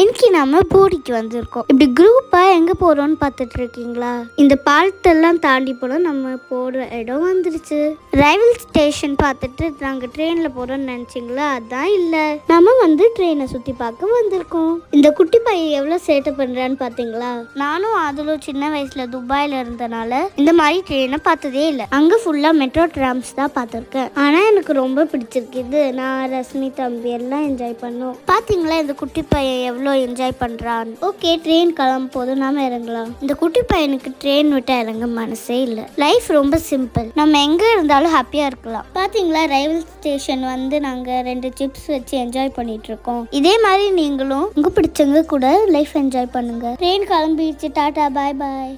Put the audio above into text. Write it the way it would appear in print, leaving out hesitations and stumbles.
இன்னைக்கு நம்ம பூரிக்கு வந்திருக்கோம். இப்படி குரூப்பா எங்க போறோம்னு பார்த்துட்டு இருக்கீங்களா? இந்த பாலத்தெல்லாம் தாண்டி போனோம். நம்ம போற இடம் வந்துருச்சு. ரயில்வே ஸ்டேஷன் பார்த்துட்டு நாங்க ட்ரெயின்ல போறோம்னு நினைச்சீங்களா? அதான் இல்ல, நம்ம வந்து ட்ரெயினை சுத்தி பார்க்க வந்திருக்கோம். இந்த குட்டி பையன் எவ்வளவு சேட்டை பண்றான்னு பாத்தீங்களா? நானும் அதுல சின்ன வயசுல துபாயில இருந்தனால இந்த மாதிரி ட்ரெயினை பார்த்ததே இல்லை. அங்க ஃபுல்லா மெட்ரோ ட்ராம்ஸ் தான் பார்த்திருக்கேன். ஆனா எனக்கு ரொம்ப பிடிச்சிருக்கு. நான் ரஷ்மி தம்பி எல்லாம் என்ஜாய் பண்ணோம். பாத்தீங்களா இந்த குட்டி பையன் எவ்வளோ என்ஜாய் பண்றான். ஓகே, ட்ரெயின் கிளம்பும் போது நாம இறங்கலாம். இந்த குட்டி பையனுக்கு ட்ரெயின் விட்டு இறங்க மனசே இல்லை. லைஃப் ரொம்ப சிம்பிள். நம்ம எங்க இருந்தாலும் ஹாப்பியா இருக்கலாம். பாத்தீங்களா ரயில்வே ஸ்டேஷன் வந்து நாங்க 2 சிப்ஸ் வச்சு என்ஜாய் பண்ணிட்டு இருக்கோம். இதே மாதிரி நீங்களும் உங்க பிடிச்சவங்க கூட லைஃப் என்ஜாய் பண்ணுங்க. ட்ரெயின் கிளம்பிடுச்சு. டாடா, பாய் பாய்.